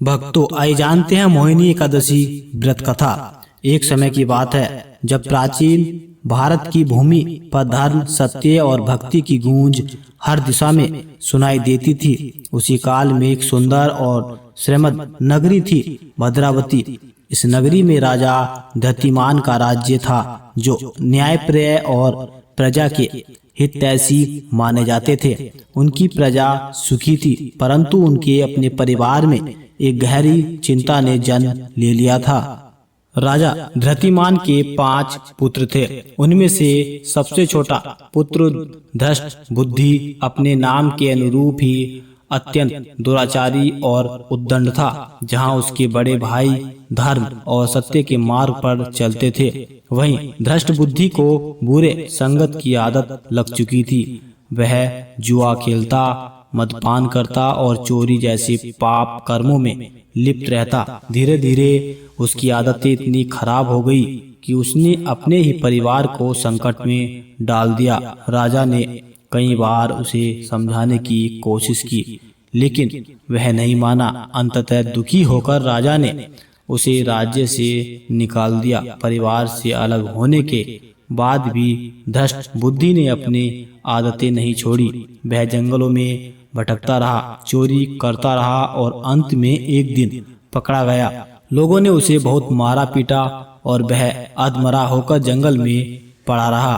भक्तों, आइए जानते हैं मोहिनी एकादशी व्रत कथा। एक समय की बात है जब प्राचीन भारत की भूमि पर धर्म, सत्य और भक्ति की गूंज हर दिशा में सुनाई देती थी। उसी काल में एक सुंदर और श्रीमद नगरी थी, भद्रावती। इस नगरी में राजा धृतिमान का राज्य था, जो न्यायप्रिय और प्रजा के हितैषी माने जाते थे। उनकी प्रजा सुखी थी, परंतु उनके अपने परिवार में एक गहरी चिंता ने जन्म ले लिया था। राजा धृतिमान के 5 पुत्र थे। उनमें से सबसे छोटा पुत्र धृष्ट बुद्धि अपने नाम के अनुरूप ही अत्यंत दुराचारी और उद्दंड था। जहां उसके बड़े भाई धर्म और सत्य के मार्ग पर चलते थे, वहीं धृष्ट बुद्धि को बुरे संगत की आदत लग चुकी थी। वह जुआ खेलता, मदपान करता और चोरी जैसे पाप कर्मों में लिप्त रहता। धीरे धीरे उसकी आदतें इतनी खराब हो गई कि उसने अपने ही परिवार को संकट में डाल दिया। राजा ने कई बार उसे समझाने की कोशिश की, लेकिन वह नहीं माना। अंततः दुखी होकर राजा ने उसे राज्य से निकाल दिया। परिवार से अलग होने के बाद भी धृष्ट बुद्धि ने अपनी आदतें नहीं छोड़ी। वह जंगलों में भटकता रहा, चोरी करता रहा और अंत में एक दिन पकड़ा गया। लोगों ने उसे बहुत मारा पीटा और वह अधमरा होकर जंगल में पड़ा रहा।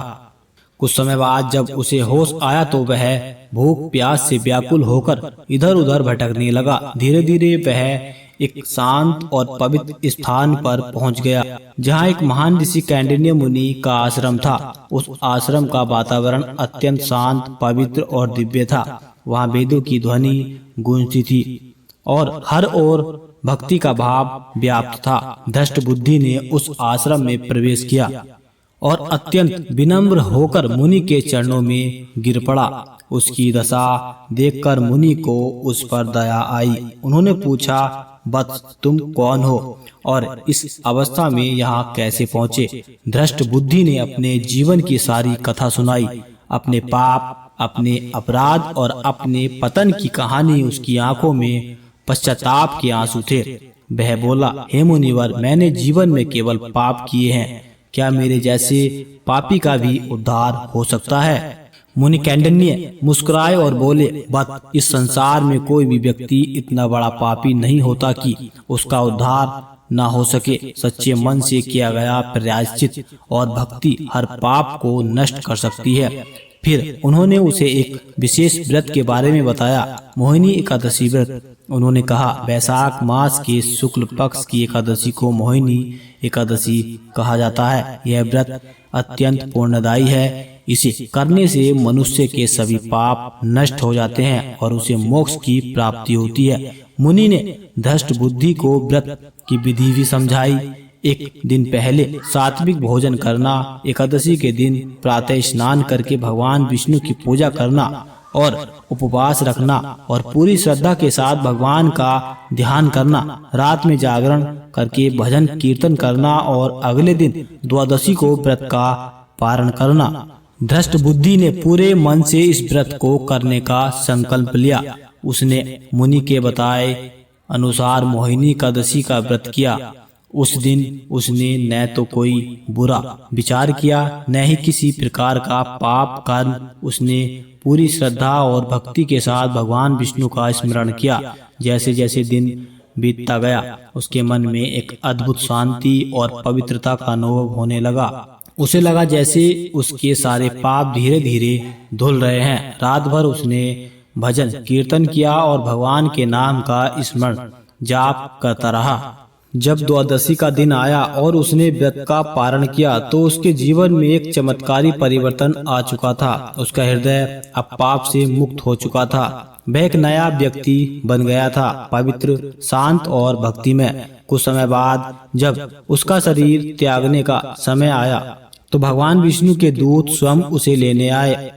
कुछ समय बाद जब उसे होश आया तो वह भूख प्यास से व्याकुल होकर इधर उधर भटकने लगा। धीरे धीरे वह एक शांत और पवित्र स्थान पर पहुंच गया, जहां एक महान ऋषि कैंडिन्य मुनि का आश्रम था। उस आश्रम का वातावरण अत्यंत शांत, पवित्र और दिव्य था। वहां वेदों की ध्वनि गूंजती थी और हर ओर भक्ति का भाव व्याप्त था। धृष्ट बुद्धि ने उस आश्रम में प्रवेश किया और अत्यंत विनम्र होकर मुनि के चरणों में गिर पड़ा। उसकी दशा देखकर मुनि को उस पर दया आई। उन्होंने पूछा, वत्स, तुम कौन हो और इस अवस्था में यहाँ कैसे पहुँचे? धृष्ट बुद्धि ने अपने जीवन की सारी कथा सुनाई। अपने पाप, अपने अपराध और अपने पतन की कहानी। उसकी आंखों में पश्चाताप के आंसू थे। वह बोला, हे मुनिवर, मैंने जीवन में केवल पाप किए हैं। क्या मेरे जैसे पापी का भी उद्धार हो सकता है? मुनि कैंडिन्य मुस्कुराए और बोले, बत, इस संसार में कोई भी व्यक्ति इतना बड़ा पापी नहीं होता कि उसका उद्धार न हो सके। सच्चे मन से किया गया प्रायश्चित और भक्ति हर पाप को नष्ट कर सकती है। फिर उन्होंने उसे एक विशेष व्रत के बारे में बताया, मोहिनी एकादशी व्रत। उन्होंने कहा, वैशाख मास के शुक्ल पक्ष की एकादशी को मोहिनी एकादशी कहा जाता है। यह व्रत अत्यंत पुण्यदायी है। इसे करने से मनुष्य के सभी पाप नष्ट हो जाते हैं और उसे मोक्ष की प्राप्ति होती है। मुनि ने धृष्ट बुद्धि को व्रत की विधि भी समझाई। एक दिन पहले सात्विक भोजन करना, एकादशी के दिन प्रातः स्नान करके भगवान विष्णु की पूजा करना और उपवास रखना और पूरी श्रद्धा के साथ भगवान का ध्यान करना, रात में जागरण करके भजन कीर्तन करना और अगले दिन द्वादशी को व्रत का पारण करना। धृष्ट बुद्धि ने पूरे मन से इस व्रत को करने का संकल्प लिया। उसने मुनि के बताए अनुसार मोहिनी एकादशी का व्रत किया। उस दिन उसने न तो कोई बुरा विचार किया, न ही किसी प्रकार का पाप कर्म। उसने पूरी श्रद्धा और भक्ति के साथ भगवान विष्णु का स्मरण किया। जैसे जैसे दिन बीतता गया, उसके मन में एक अद्भुत शांति और पवित्रता का अनुभव होने लगा। उसे लगा जैसे उसके सारे पाप धीरे धीरे धुल रहे हैं। रात भर उसने भजन कीर्तन किया और भगवान के नाम का स्मरण जाप करता रहा। जब द्वादशी का दिन आया और उसने व्रत का पारण किया तो उसके जीवन में एक चमत्कारी परिवर्तन आ चुका था। उसका हृदय अब पाप से मुक्त हो चुका था। वह एक नया व्यक्ति बन गया था, पवित्र, शांत और भक्तिमय। कुछ समय बाद जब उसका शरीर त्यागने का समय आया तो भगवान विष्णु के दूत स्वयं उसे लेने आए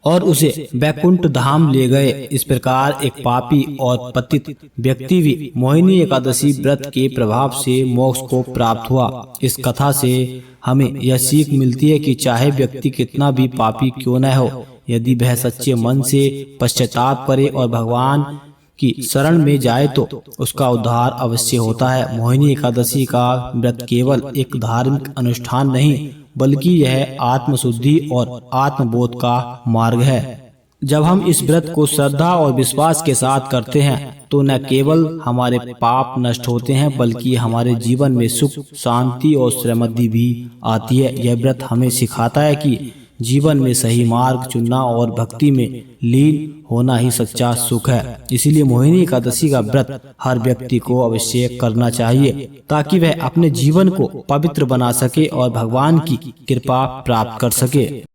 और उसे वैकुंठ धाम ले गए। इस प्रकार एक पापी और पतित व्यक्ति भी मोहिनी एकादशी व्रत के प्रभाव से मोक्ष को प्राप्त हुआ। इस कथा से हमें यह सीख मिलती है कि चाहे व्यक्ति कितना भी पापी क्यों न हो, यदि वह सच्चे मन से पश्चाताप करे और भगवान की शरण में जाए तो उसका उद्धार अवश्य होता है। मोहिनी एकादशी का व्रत केवल एक धार्मिक अनुष्ठान नहीं बल्कि यह आत्मशुद्धि और आत्मबोध का मार्ग है। जब हम इस व्रत को श्रद्धा और विश्वास के साथ करते हैं तो न केवल हमारे पाप नष्ट होते हैं बल्कि हमारे जीवन में सुख, शांति और समृद्धि भी आती है। यह व्रत हमें सिखाता है कि जीवन में सही मार्ग चुनना और भक्ति में लीन होना ही सच्चा सुख है। इसीलिए मोहिनी एकादशी का व्रत हर व्यक्ति को अवश्य करना चाहिए ताकि वह अपने जीवन को पवित्र बना सके और भगवान की कृपा प्राप्त कर सके।